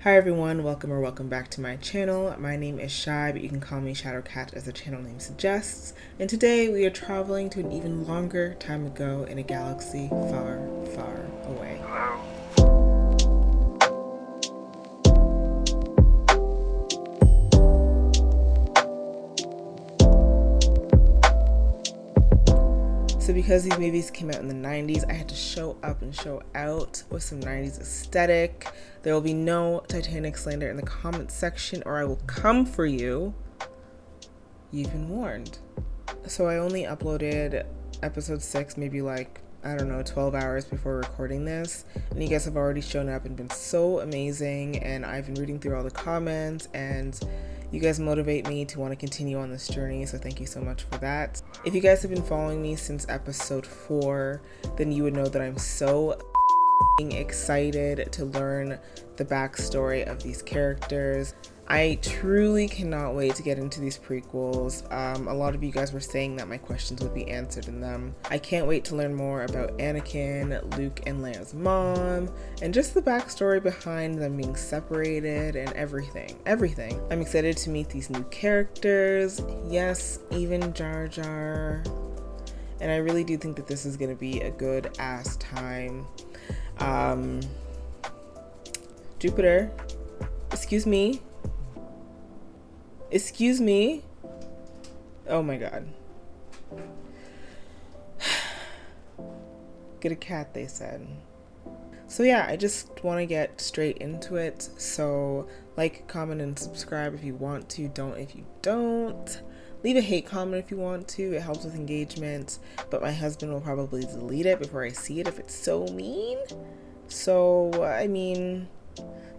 Hi everyone, welcome back to my channel. My name is Shy, but you can call me Shadowcat as the channel name suggests. And today we are traveling to an even longer time ago in a galaxy far, far away. So because these movies came out in the 90s, I had to show up and show out with some 90s aesthetic. There will be no Titanic slander in the comments section or I will come for you. You've been warned. So I only uploaded episode 6 maybe like, I don't know, 12 hours before recording this. And you guys have already shown up and been so amazing. And I've been reading through all the comments and you guys motivate me to want to continue on this journey, so thank you so much for that. If you guys have been following me since episode 4, then you would know that I'm so excited to learn the backstory of these characters. I truly cannot wait to get into these prequels. A lot of you guys were saying that my questions would be answered in them. I can't wait to learn more about Anakin, Luke and Leia's mom, and just the backstory behind them being separated and everything. I'm excited to meet these new characters. Yes, even Jar Jar. And I really do think that this is gonna be a good ass time. Jupiter, excuse me. Oh my god. Get a cat, they said. So yeah, I just want to get straight into it. So like, comment, and subscribe if you want to. Don't if you don't. Leave a hate comment if you want to. It helps with engagement. But my husband will probably delete it before I see it if it's so mean. So, I mean,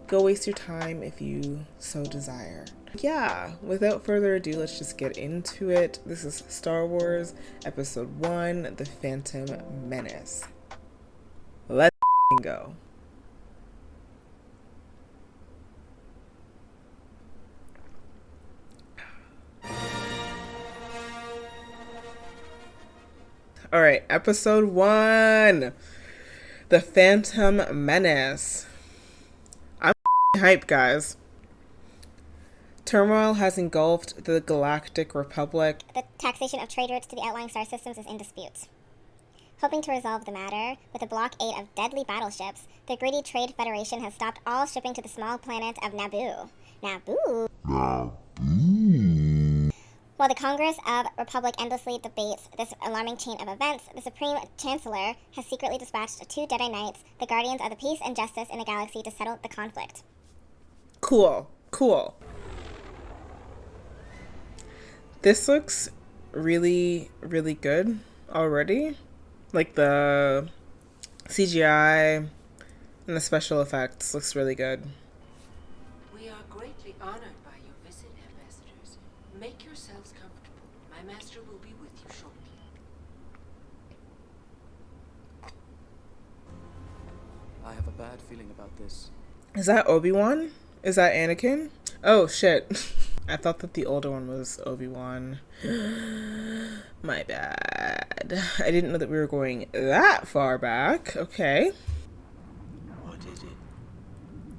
go waste your time if you so desire. Yeah, without further ado, let's just get into it. This is Star Wars Episode 1, The Phantom Menace. Let's go. Alright, Episode 1, The Phantom Menace. I'm hyped, guys. Turmoil has engulfed the Galactic Republic. The taxation of trade routes to the outlying star systems is in dispute. Hoping to resolve the matter with a blockade of deadly battleships, the greedy Trade Federation has stopped all shipping to the small planet of Naboo. While the Congress of Republic endlessly debates this alarming chain of events, the Supreme Chancellor has secretly dispatched 2 Jedi Knights, the guardians of the peace and justice in the galaxy, to settle the conflict. Cool. This looks really, really good already. Like the CGI and the special effects looks really good. We are greatly honored by your visit, ambassadors. Make yourselves comfortable. My master will be with you shortly. I have a bad feeling about this. Is that Obi-Wan? Is that Anakin? Oh shit. I thought that the older one was Obi-Wan. My bad. I didn't know that we were going that far back. Okay. What is it?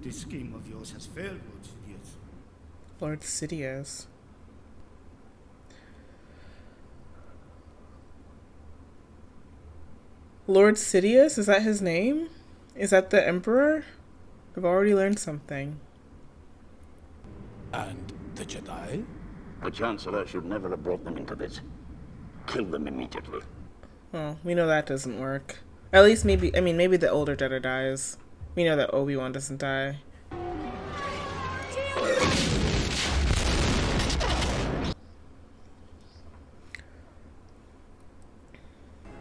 This scheme of yours has failed, Lord Sidious. Lord Sidious. Lord Sidious? Is that his name? Is that the Emperor? I've already learned something. And the Jedi? The Chancellor should never have brought them into this. Kill them immediately. Well, we know that doesn't work. At least maybe the older Jedi dies. We know that Obi-Wan doesn't die.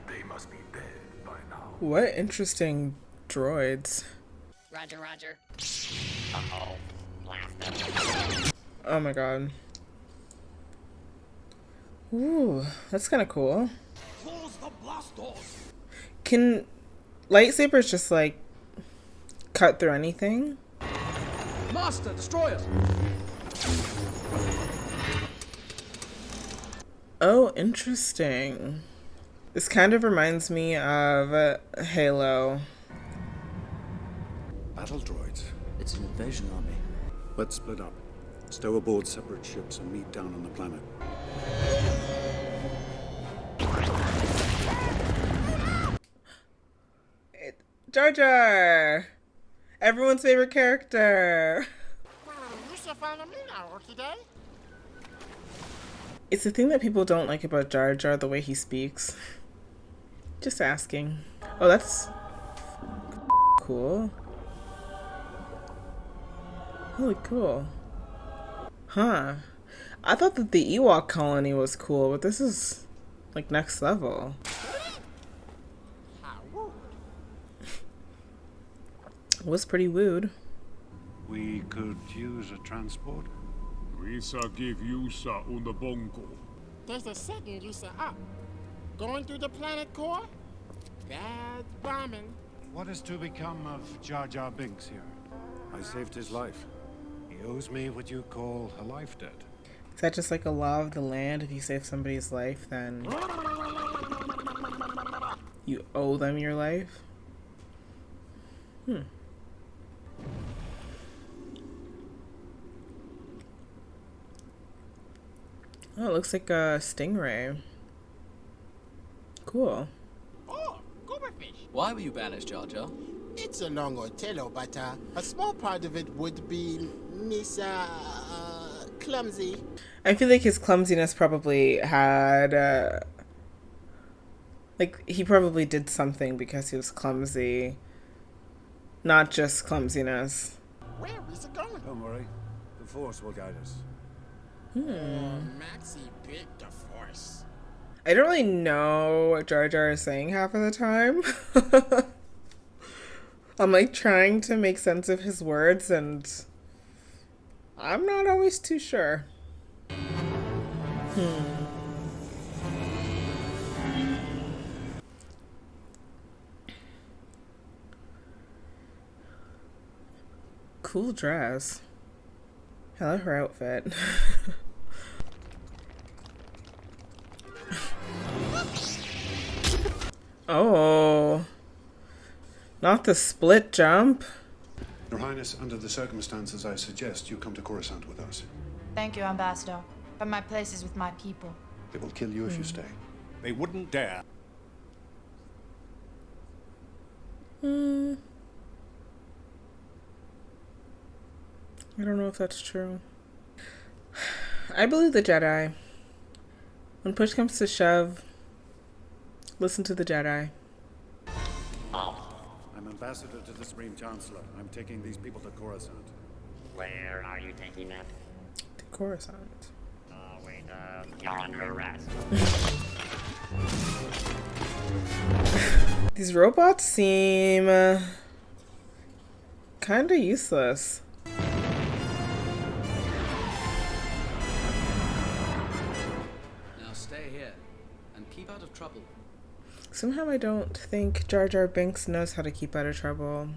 They must be dead by now. What interesting droids. Roger. Oh my god. Ooh, that's kind of cool. Close the blast doors. Can lightsabers just like cut through anything? Master, destroy us! Oh, interesting. This kind of reminds me of Halo. Battle droids. It's an invasion army. Let's split up. Stow aboard separate ships and meet down on the planet. Jar Jar! Everyone's favorite character! It's the thing that people don't like about Jar Jar, the way he speaks. Just asking. Oh, that's cool. Holy cool. Huh. I thought that the Ewok colony was cool, but this is like next level. Was pretty wooed. We could use a transport. We shall give you on the bongo. There's a second you said up. Going through the planet core? Bad bombing. What is to become of Jar Jar Binks here? I saved his life. He owes me what you call a life debt. Is that just like a law of the land? If you save somebody's life, then you owe them your life? Oh, it looks like a stingray. Cool. Oh, gopherfish. Why were you banished, Jar Jar? It's a long Othello, but a small part of it would be Miss Clumsy. I feel like his clumsiness probably had, like, he probably did something because he was clumsy. Not just clumsiness. Where is it going? Don't worry. The Force will guide us. Maxie bit the Force. I don't really know what Jar Jar is saying half of the time. I'm like trying to make sense of his words and I'm not always too sure. Cool dress. I love her outfit. Oh, not the split jump. Your Highness, under the circumstances, I suggest you come to Coruscant with us. Thank you, Ambassador, but my place is with my people. They will kill you if you stay. They wouldn't dare. I don't know if that's true. I believe the Jedi. When push comes to shove, listen to the Jedi. I'm ambassador to the Supreme Chancellor. I'm taking these people to Coruscant. Where are you taking them? To Coruscant. Wait, you're under arrest. These robots seem kinda useless. Now stay here and keep out of trouble. Somehow I don't think Jar Jar Binks knows how to keep out of trouble.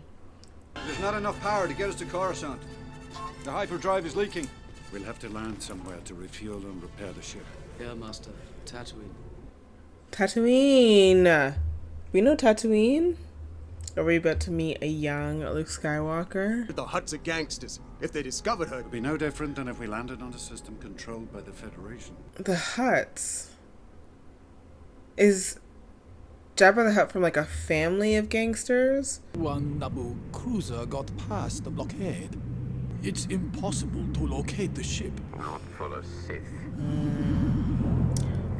There's not enough power to get us to Coruscant. The hyperdrive is leaking. We'll have to land somewhere to refuel and repair the ship. Yeah, Master. Tatooine. Tatooine! We know Tatooine? Are we about to meet a young Luke Skywalker? The Hutts are gangsters. If they discovered her... It would be no different than if we landed on a system controlled by the Federation. The Hutts? Is Jabba the Hutt from like a family of gangsters? One Naboo cruiser got past the blockade. It's impossible to locate the ship. Not full of Sith.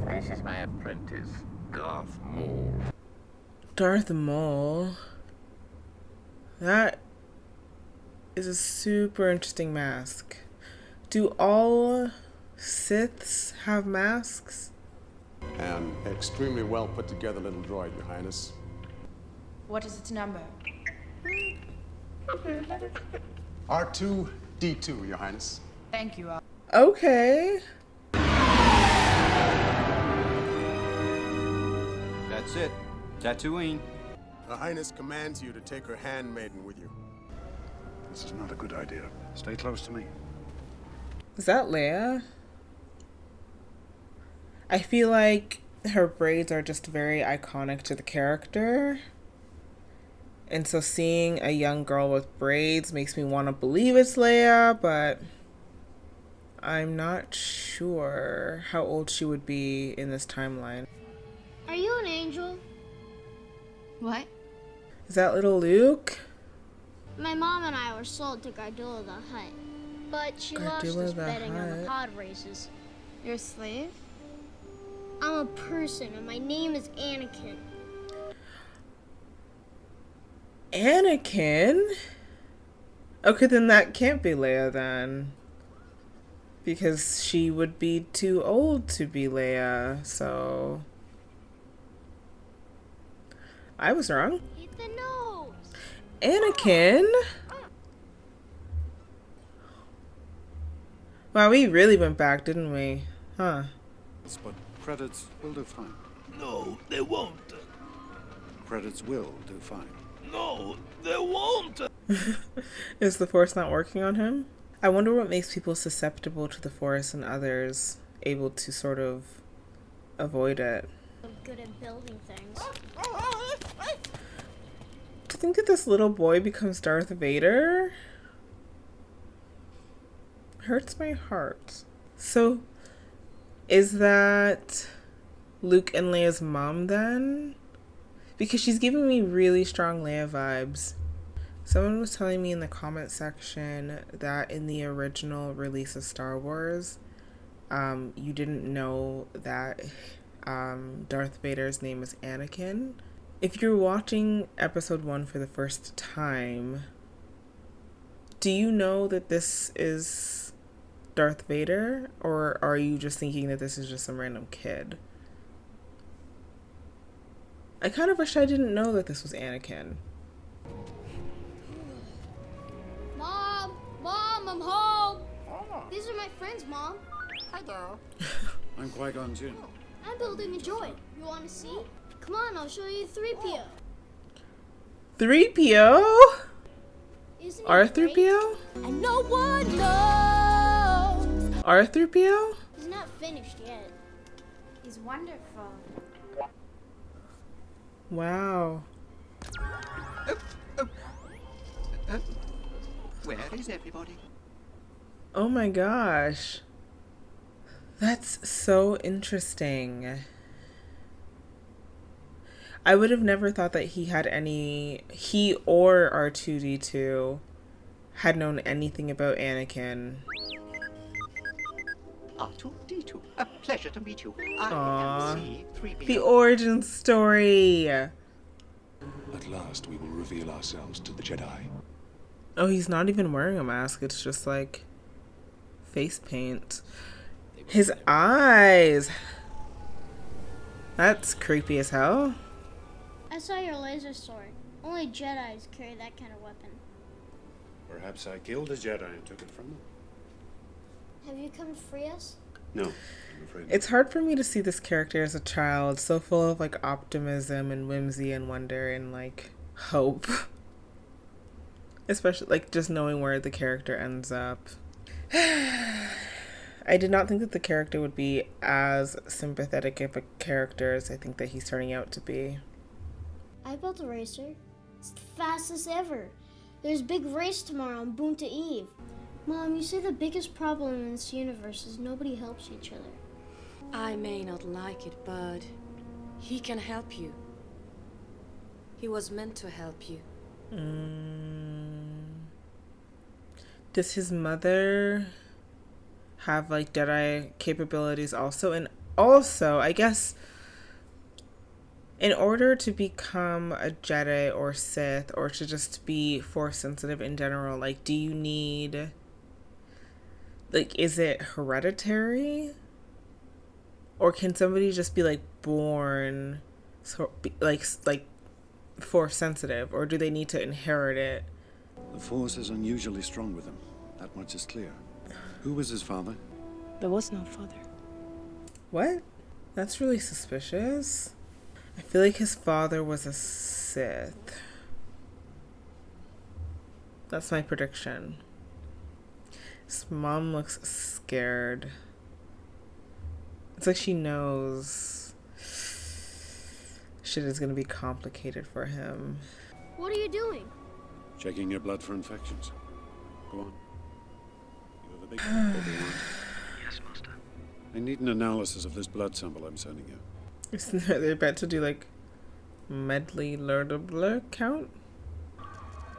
This is my apprentice, Darth Maul. Darth Maul? That is a super interesting mask. Do all Siths have masks? An extremely well put together little droid, Your Highness. What is its number? R2-D2, Your Highness. Thank you. Okay. That's it. Tatooine. Her Highness commands you to take her handmaiden with you. This is not a good idea. Stay close to me. Is that Leia? I feel like her braids are just very iconic to the character. And so seeing a young girl with braids makes me want to believe it's Leia, but I'm not sure how old she would be in this timeline. Are you an angel? What? Is that little Luke? My mom and I were sold to Gardula the Hutt, but she lost Gardula us the betting on the Hutt. pod races. You're a slave? I'm a person, and my name is Anakin. Anakin? Okay, then that can't be Leia then. Because she would be too old to be Leia, so... I was wrong. Eat the nose! Anakin? Wow, we really went back, didn't we? Huh. But credits will do fine. No, they won't. Credits will do fine. No, they won't. Is the Force not working on him? I wonder what makes people susceptible to the Force and others able to sort of avoid it. I'm good at building things. To think that this little boy becomes Darth Vader hurts my heart. So, is that Luke and Leia's mom then? Because she's giving me really strong Leia vibes. Someone was telling me in the comment section that in the original release of Star Wars, you didn't know that Darth Vader's name is Anakin. If you're watching episode 1 for the first time, do you know that this is Darth Vader? Or are you just thinking that this is just some random kid? I kind of wish I didn't know that this was Anakin. Mom, I'm home! These are my friends, Mom. Hi there. I'm Qui-Gon Jinn. I'm building a droid. You want to see? Come on, I'll show you 3PO. 3PO? Isn't it R3PO? great? And no one knows. R3PO? He's not finished yet. He's wonderful. Wow. Where is everybody? Oh my gosh. That's so interesting. I would have never thought that he or R2-D2 had known anything about Anakin. R2-D2, a pleasure to meet you. I Aww. am C-3PO. The origin story. At last, we will reveal ourselves to the Jedi. Oh, he's not even wearing a mask. It's just like face paint. His eyes. That's creepy as hell. I saw your laser sword. Only Jedis carry that kind of weapon. Perhaps I killed a Jedi and took it from them. Have you come to free us? No, I'm afraid. It's hard for me to see this character as a child, so full of like optimism and whimsy and wonder and like hope. Especially like just knowing where the character ends up. I did not think that the character would be as sympathetic of a character as I think that he's turning out to be. I built a racer. It's the fastest ever. There's a big race tomorrow on Boonta Eve. Mom, you say the biggest problem in this universe is nobody helps each other. I may not like it, but he can help you. He was meant to help you. Does his mother have like Jedi capabilities also? And also, I guess, in order to become a Jedi or Sith or to just be Force sensitive in general, like, do you need, like, is it hereditary? Or can somebody just be like born so like Force sensitive, or do they need to inherit it? The Force is unusually strong with him. That much is clear. Who was his father? There was no father. What? That's really suspicious. I feel like his father was a Sith. That's my prediction. His mom looks scared. It's like she knows shit is gonna be complicated for him. What are you doing? Checking your blood for infections. Go on. You have a big Obi-Wan. Yes, Master. I need an analysis of this blood sample I'm sending you. Isn't they about to do like medley blur count?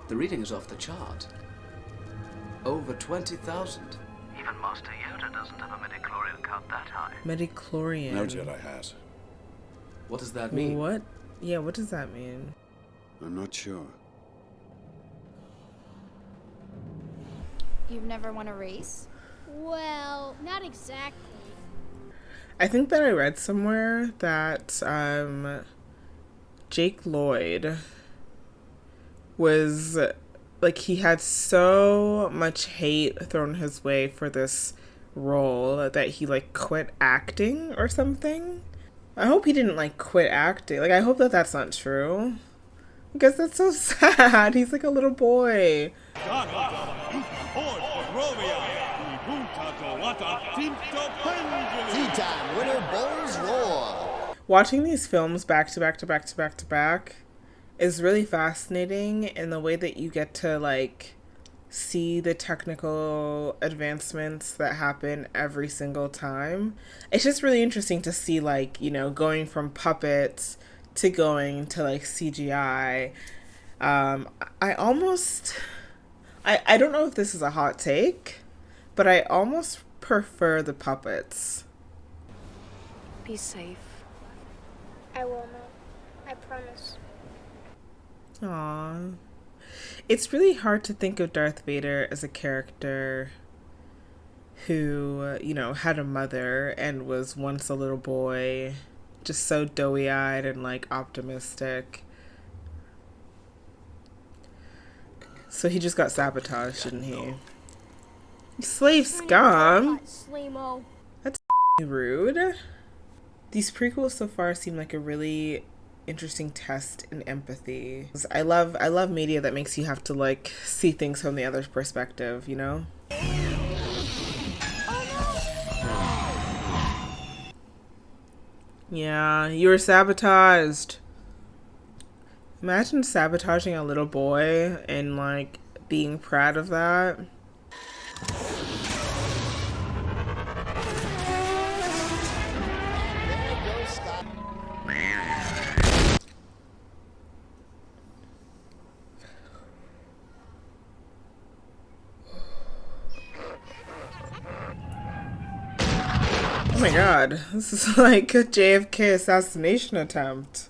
The reading is off the chart. Over 20,000. Even Master Yoda doesn't have a midichlorian count that high. Midichlorian. No Jedi has. What does that mean? What? Yeah, what does that mean? I'm not sure. You've never won a race? Well, not exactly. I think that I read somewhere that Jake Lloyd was like, he had so much hate thrown his way for this role that he like quit acting or something. I hope he didn't like quit acting. Like, I hope that that's not true, because that's so sad. He's like a little boy. Watching these films back to back to back to back to back is really fascinating in the way that you get to like see the technical advancements that happen every single time. It's just really interesting to see, like, you know, going from puppets to going to like CGI. I don't know if this is a hot take, but I almost prefer the puppets. Be safe. I will not. I promise. Aww. It's really hard to think of Darth Vader as a character who, you know, had a mother and was once a little boy, just so doughy-eyed and, like, optimistic. So he just got sabotaged, didn't he? Slave scum! That's rude. These prequels so far seem like a really interesting test in empathy. I love media that makes you have to like see things from the other's perspective, you know? Yeah, you were sabotaged. Imagine sabotaging a little boy and like being proud of that. Oh my god, this is like a JFK assassination attempt.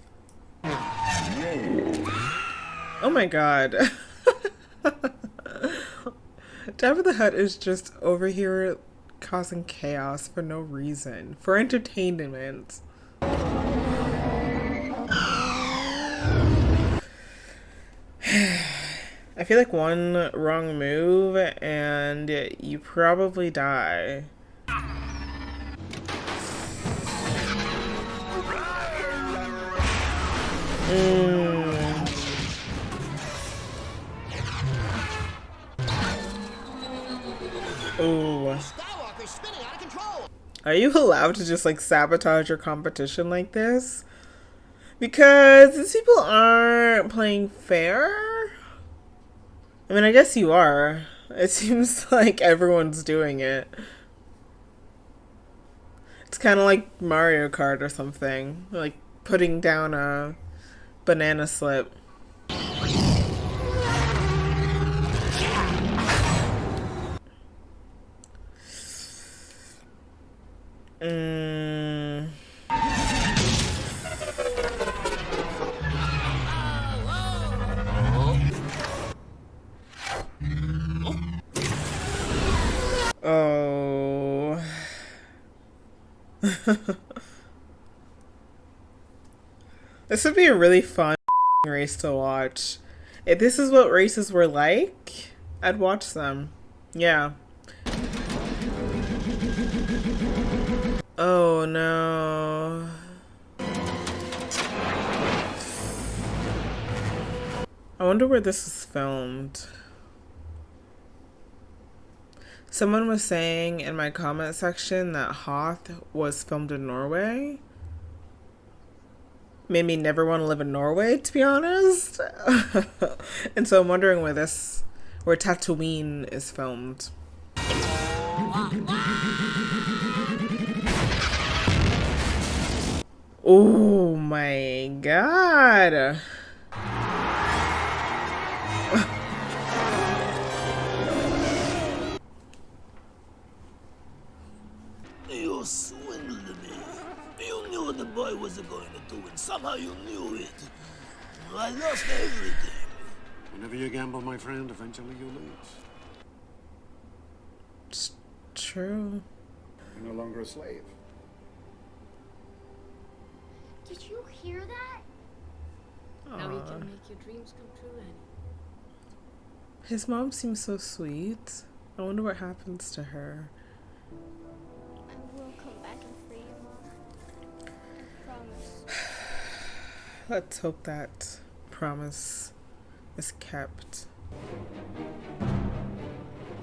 Oh my god. Jabba the Hutt is just over here causing chaos for no reason, for entertainment. I feel like one wrong move and you probably die. Ooh. Skywalker's spinning out of control. Are you allowed to just like sabotage your competition like this? Because these people aren't playing fair. I mean, I guess you are. It seems like everyone's doing it. It's kind of like Mario Kart or something. Like putting down a banana slip. Oh. This would be a really fun race to watch. If this is what races were like, I'd watch them. Yeah. Oh no. I wonder where this was filmed. Someone was saying in my comment section that Hoth was filmed in Norway. made me never want to live in Norway, to be honest. And so I'm wondering where Tatooine is filmed. Oh my god. You swindled me. You knew what the boy wasn't going to do, and somehow you knew it. I lost everything. Whenever you gamble, my friend, eventually you lose. It's true. You're no longer a slave. Did you hear that? Now you can make your dreams come true, Annie. His mom seems so sweet. I wonder what happens to her. I will come back and free you, Mom. Promise. Let's hope that promise is kept.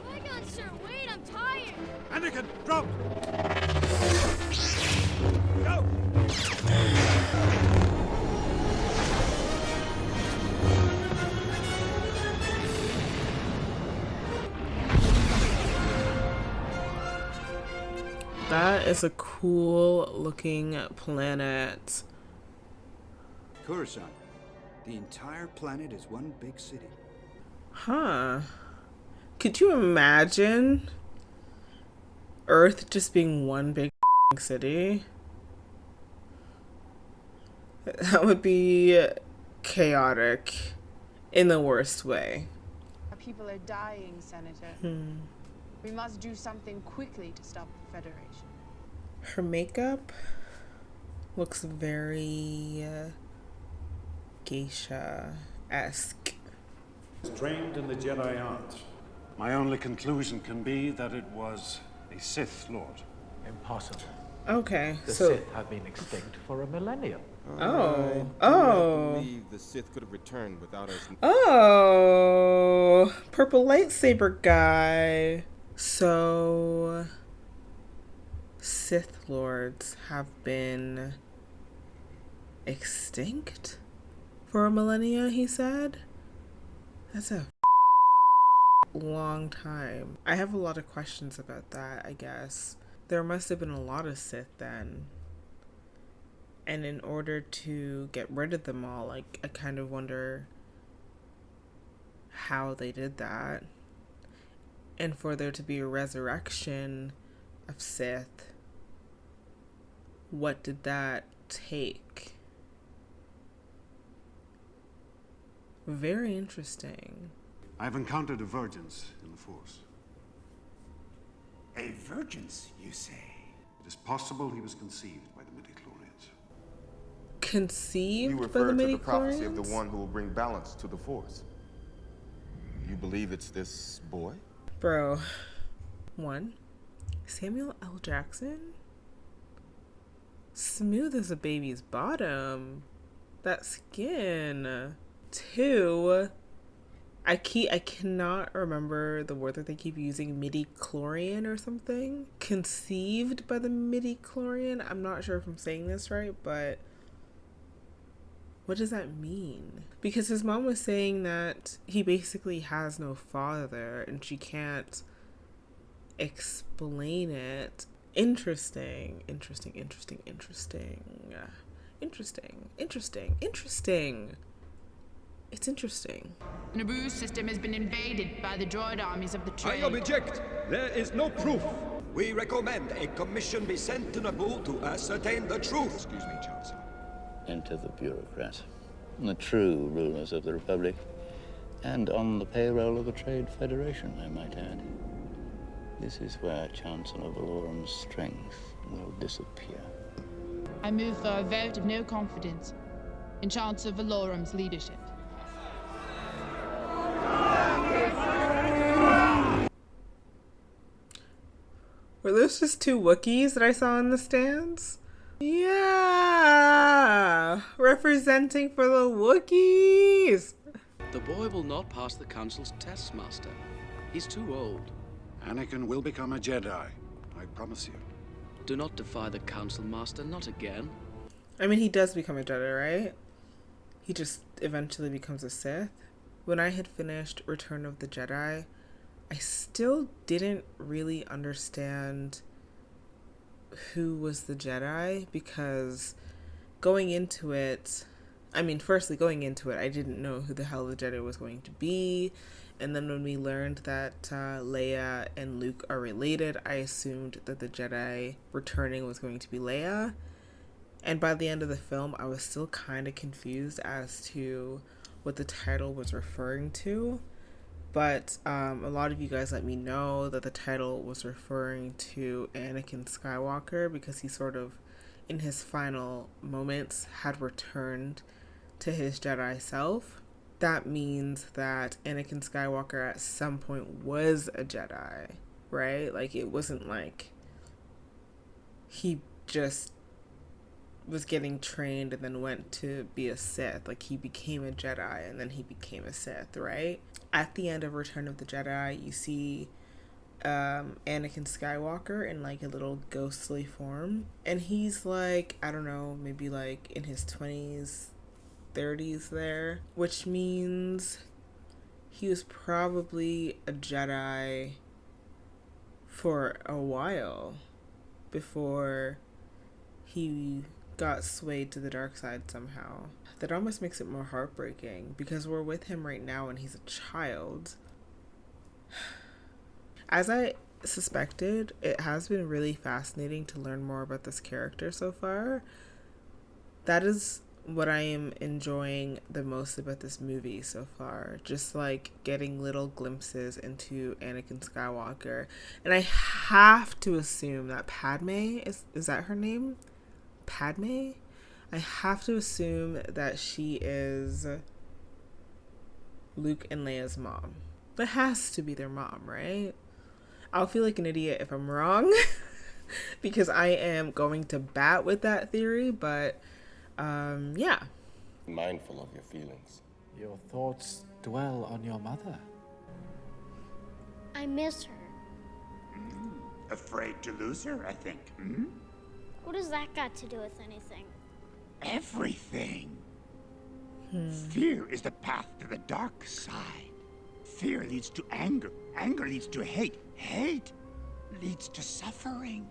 Hold on, sir. Wait, I'm tired. Anakin, drop! Go! That is a cool looking planet. Coruscant. The entire planet is one big city. Huh. Could you imagine Earth just being one big city? That would be chaotic in the worst way. Our people are dying, Senator. We must do something quickly to stop the Federation. Her makeup looks very geisha-esque. Trained in the Jedi art. My only conclusion can be that it was a Sith Lord. Impossible. Okay, the so Sith have been extinct for a millennium. Oh. I believe the Sith could have returned without us. Oh, purple lightsaber guy. So Sith Lords have been extinct for a millennia, he said. That's a long time. I have a lot of questions about that, I guess. There must have been a lot of Sith then. And in order to get rid of them all, like, I kind of wonder how they did that. And for there to be a resurrection of Sith, what did that take? Very interesting. I've encountered a virgins in the Force. A virgins, you say? It is possible he was conceived by the midichlorians. Conceived You by refer the to the prophecy of the midichlorians? one who will bring balance to the Force. You believe it's this boy? Bro. 1. Samuel L. Jackson? Smooth as a baby's bottom. That skin. 2. I cannot remember the word that they keep using, midichlorian or something. Conceived by the midichlorian? I'm not sure if I'm saying this right, but what does that mean? Because his mom was saying that he basically has no father and she can't explain it. Interesting. It's interesting. The Naboo system has been invaded by the droid armies of the Trade. I object. There is no proof. We recommend a commission be sent to Naboo to ascertain the truth. Excuse me, Chancellor. Enter the bureaucrats, the true rulers of the Republic, and on the payroll of the Trade Federation, I might add. This is where Chancellor Valorum's strength will disappear. I move for a vote of no confidence in Chancellor Valorum's leadership. Were those just 2 Wookiees that I saw in the stands? Yeah! Representing for the Wookiees! The boy will not pass the Council's tests, Master. He's too old. Anakin will become a Jedi. I promise you. Do not defy the Council, Master, not again. I mean, he does become a Jedi, right? He just eventually becomes a Sith. When I had finished Return of the Jedi, I still didn't really understand who was the Jedi, because going into it, I didn't know who the hell the Jedi was going to be. And then when we learned that Leia and Luke are related, I assumed that the Jedi returning was going to be Leia. And by the end of the film, I was still kind of confused as to what the title was referring to. But a lot of you guys let me know that the title was referring to Anakin Skywalker, because he sort of, in his final moments, had returned to his Jedi self. That means that Anakin Skywalker at some point was a Jedi, right? Like, it wasn't like he just was getting trained and then went to be a Sith. Like, he became a Jedi and then he became a Sith, right? At the end of Return of the Jedi, you see Anakin Skywalker in like a little ghostly form, and he's like, I don't know, maybe like in his 20s, 30s there, which means he was probably a Jedi for a while before he got swayed to the dark side somehow. That almost makes it more heartbreaking, because we're with him right now and he's a child. As I suspected, it has been really fascinating to learn more about this character so far. That is what I am enjoying the most about this movie so far. Just like getting little glimpses into Anakin Skywalker. And I have to assume that Padme, is that her name? Padme? I have to assume that she is Luke and Leia's mom. That has to be their mom, right? I'll feel like an idiot if I'm wrong, because I am going to bat with that theory, but yeah. Mindful of your feelings. Your thoughts dwell on your mother. I miss her. Afraid to lose her, I think. What has that got to do with anything? Everything. Fear is the path to the dark side. Fear leads to anger. Anger leads to hate. Hate leads to suffering.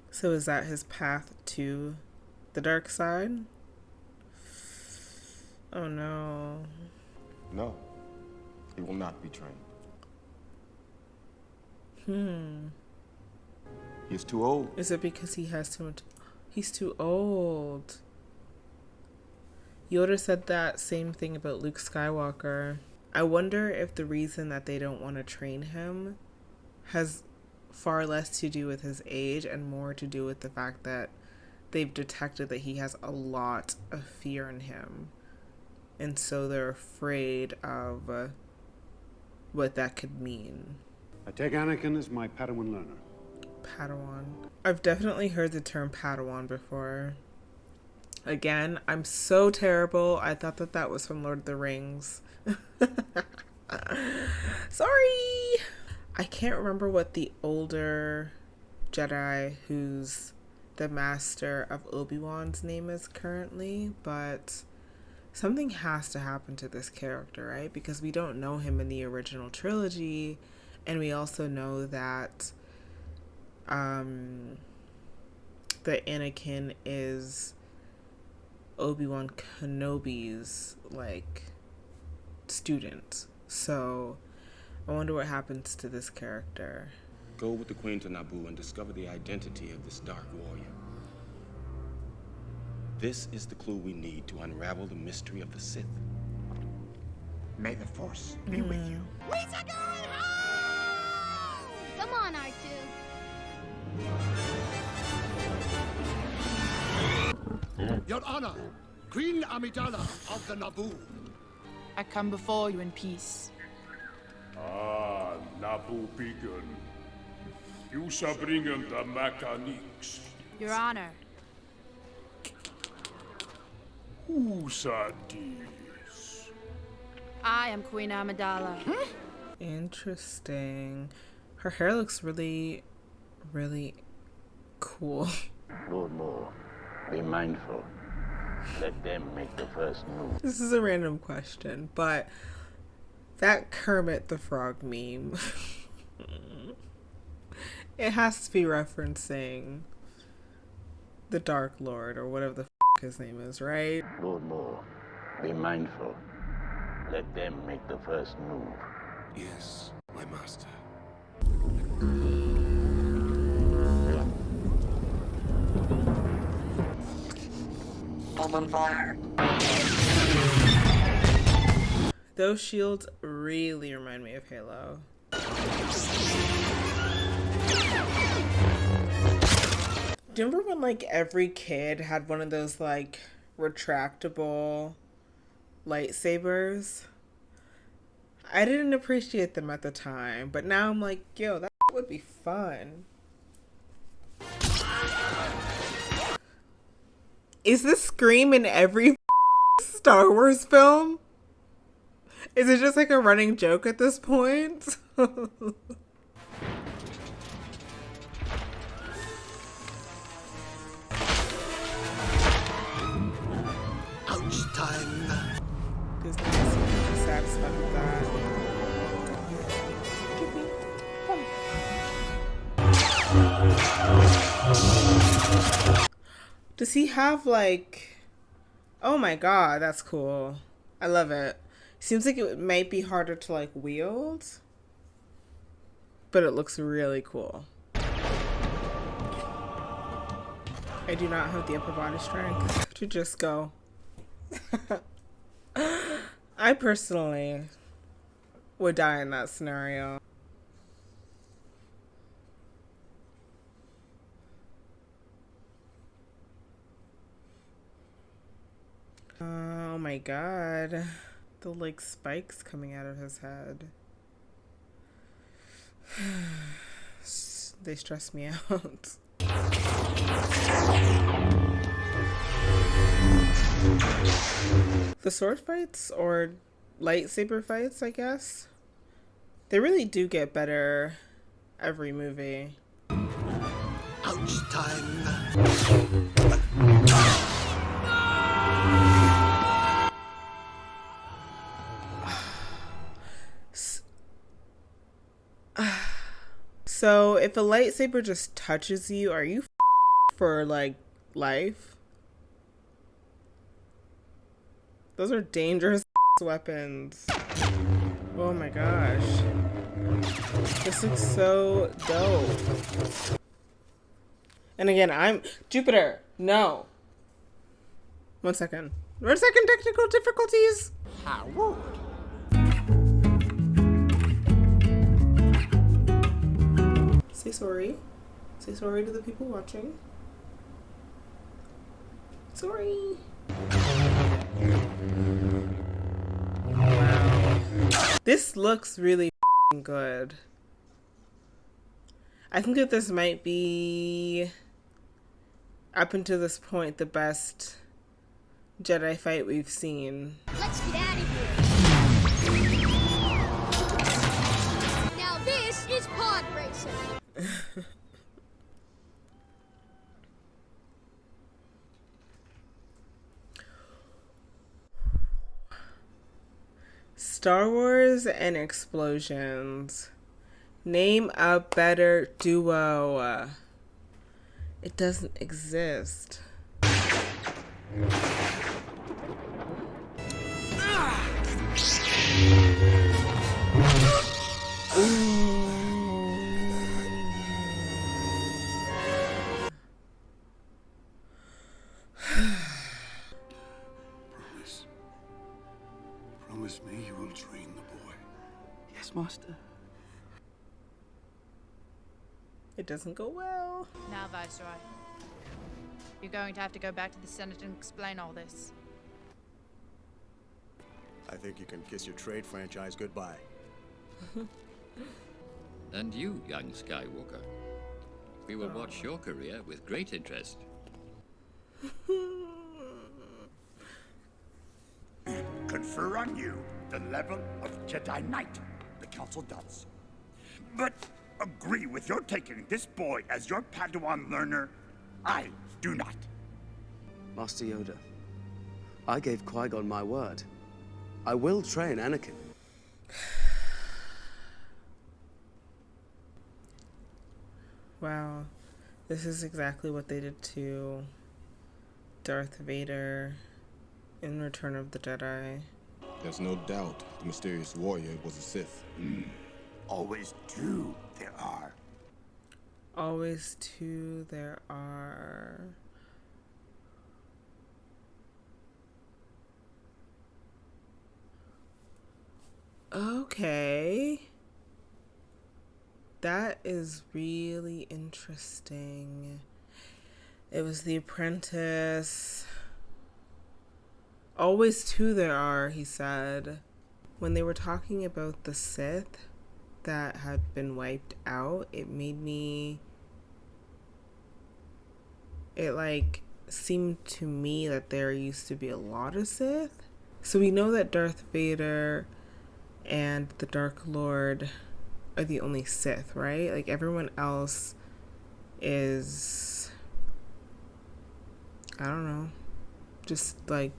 So is that his path to the dark side? Oh no. No. He will not be trained. He's too old. Is it because he has too much? He's too old. Yoda said that same thing about Luke Skywalker. I wonder if the reason that they don't want to train him has far less to do with his age and more to do with the fact that they've detected that he has a lot of fear in him. And so they're afraid of what that could mean. I take Anakin as my Padawan learner. Padawan. I've definitely heard the term Padawan before. Again, I'm so terrible. I thought that was from Lord of the Rings. Sorry! I can't remember what the older Jedi who's the master of Obi-Wan's name is currently, but something has to happen to this character, right? Because we don't know him in the original trilogy, and we also know that that Anakin is Obi-Wan Kenobi's like student. So I wonder what happens to this character. Go with the Queen to Naboo and discover the identity of this dark warrior. This is the clue we need to unravel the mystery of the Sith. May the Force be with you. We're going home! Come on, R2. Your Honor, Queen Amidala of the Naboo. I come before you in peace. Ah, Naboo beacon. You shall bring him the mechanics. Your Honor. Who's this? I am Queen Amidala. Interesting. Her hair looks really really cool. Lord Maul, be mindful. Let them make the first move. This is a random question, but that Kermit the Frog meme, it has to be referencing the Dark Lord or whatever the his name is, right? Lord Maul, be mindful. Let them make the first move. Yes, my master. I'm on fire. Those shields really remind me of Halo. Do you remember when like every kid had one of those like retractable lightsabers? I didn't appreciate them at the time, but now I'm like, yo, that would be fun. Is this Scream in every Star Wars film? Is it just like a running joke at this point? Ouch time. Disney doesn't seem to be satisfied with that. Does he have like... Oh my god, that's cool. I love it. Seems like it might be harder to like wield, but it looks really cool. I do not have the upper body strength to just go. I personally would die in that scenario. Oh my god. The like spikes coming out of his head. They stress me out. The sword fights or lightsaber fights, I guess, they really do get better every movie. Ouch time. So if a lightsaber just touches you, are you for like life? Those are dangerous weapons. Oh my gosh. This looks so dope. And again, I'm Jupiter. No. 1 second. 1 second, technical difficulties. How rude. Say sorry. Say sorry to the people watching. Sorry. Wow. This looks really good. I think that this might be, up until this point, the best Jedi fight we've seen. Let's get out of here. Now this is Podracing. Star Wars and explosions. Name a better duo. It doesn't exist. Promise me you will train the boy. Yes, Master. It doesn't go well. Now, Viceroy, you're going to have to go back to the Senate and explain all this. I think you can kiss your trade franchise goodbye. And you, young Skywalker. We will watch your career with great interest. Confer on you the level of Jedi Knight. The Council does. But agree with your taking this boy as your Padawan learner. I do not. Master Yoda, I gave Qui-Gon my word. I will train Anakin. Wow. This is exactly what they did to Darth Vader in Return of the Jedi. There's no doubt the mysterious warrior was a Sith. Always two there are. Always two there are. Okay. That is really interesting. It was the apprentice. Always two there are, he said. When they were talking about the Sith that had been wiped out, it like seemed to me that there used to be a lot of Sith. So we know that Darth Vader and the Dark Lord are the only Sith, right? Like everyone else is, I don't know, just like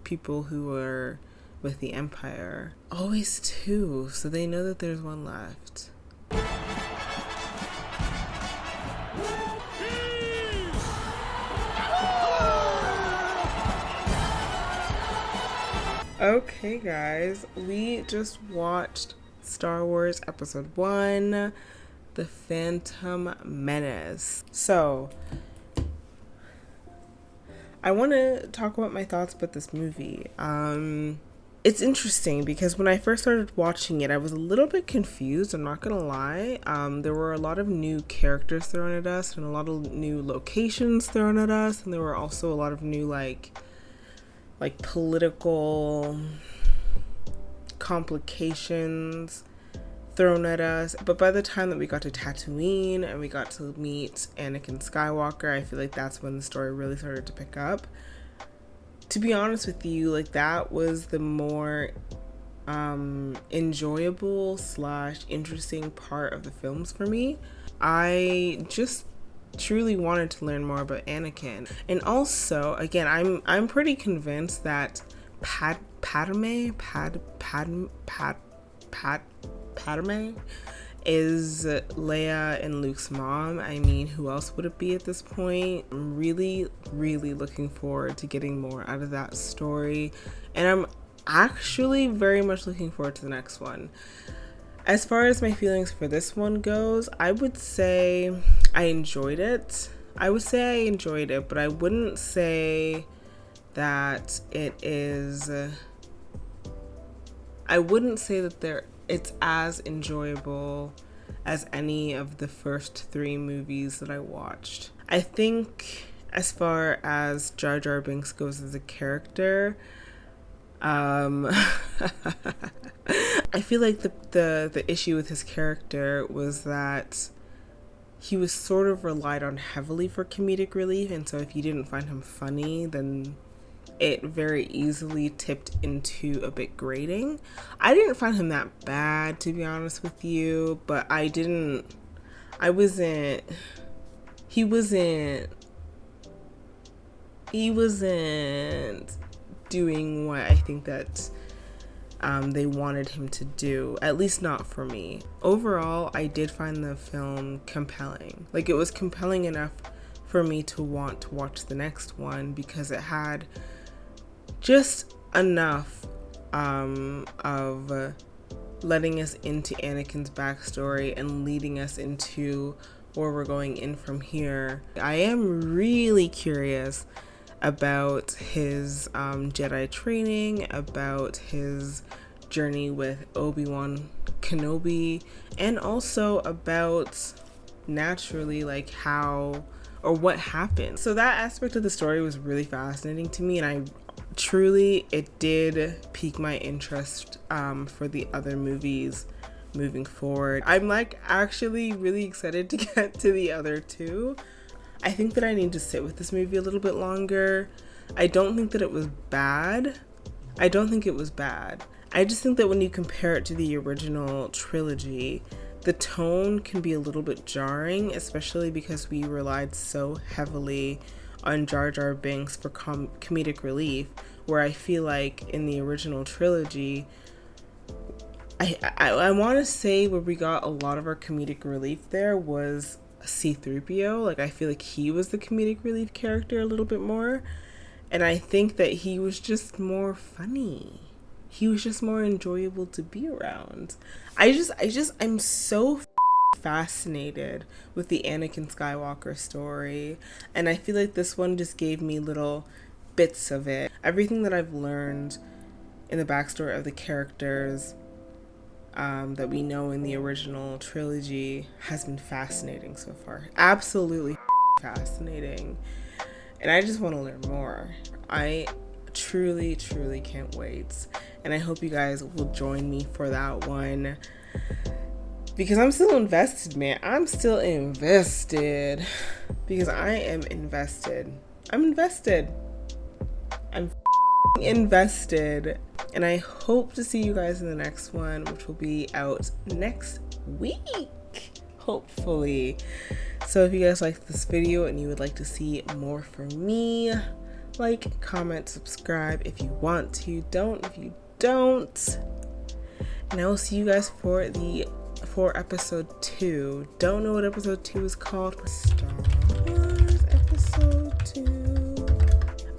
people who are with the Empire. Always two, so they know that there's one left. Okay guys, we just watched Star Wars Episode 1, The Phantom Menace. So, I want to talk about my thoughts about this movie. It's interesting because when I first started watching it, I was a little bit confused, I'm not gonna lie. There were a lot of new characters thrown at us and a lot of new locations thrown at us, and there were also a lot of new like political complications thrown at us. But by the time that we got to Tatooine and we got to meet Anakin Skywalker, I feel like that's when the story really started to pick up. To be honest with you, like that was the more enjoyable / interesting part of the films for me. I just truly wanted to learn more about Anakin. And also, again, I'm pretty convinced that Padme is Leia and Luke's mom. I mean, who else would it be at this point? I'm really, really looking forward to getting more out of that story. And I'm actually very much looking forward to the next one. As far as my feelings for this one goes, I would say I enjoyed it. But I wouldn't say that it is... I wouldn't say that it's as enjoyable as any of the first 3 movies that I watched. I think as far as Jar Jar Binks goes as a character, I feel like the issue with his character was that he was sort of relied on heavily for comedic relief, and so if you didn't find him funny, then it very easily tipped into a bit grating. I didn't find him that bad, to be honest with you, but he wasn't doing what I think that they wanted him to do, at least not for me. Overall, I did find the film compelling. Like, it was compelling enough for me to want to watch the next one because it had just enough of letting us into Anakin's backstory and leading us into where we're going in from here. I am really curious about his Jedi training, about his journey with Obi-Wan Kenobi, and also about naturally like how or what happened. So that aspect of the story was really fascinating to me, and it did pique my interest for the other movies moving forward. I'm like actually really excited to get to the other 2. I think that I need to sit with this movie a little bit longer. I don't think that it was bad. I just think that when you compare it to the original trilogy, the tone can be a little bit jarring, especially because we relied so heavily on Jar Jar Binks for comedic relief, where I feel like in the original trilogy, I want to say where we got a lot of our comedic relief there was C-3PO. Like, I feel like he was the comedic relief character a little bit more, and I think that he was just more funny. He was just more enjoyable to be around. I'm so fascinated with the Anakin Skywalker story, and I feel like this one just gave me little bits of it. Everything that I've learned in the backstory of the characters that we know in the original trilogy has been fascinating so far. Absolutely fascinating. And I just want to learn more. I truly can't wait. And I hope you guys will join me for that one, because I'm still invested, man. I'm still invested because I am invested. I'm invested. I'm invested. And I hope to see you guys in the next one, which will be out next week, hopefully. So if you guys liked this video and you would like to see more from me, like, comment, subscribe if you want to. Don't if you don't. And I will see you guys for episode 2. Don't know what episode 2 is called, but Star Wars episode 2,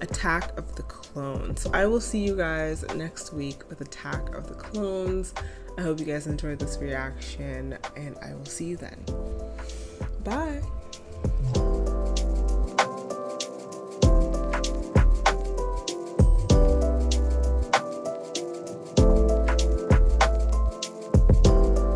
Attack of the Clones. So I will see you guys next week with Attack of the Clones. I hope you guys enjoyed this reaction, and I will see you then. Bye.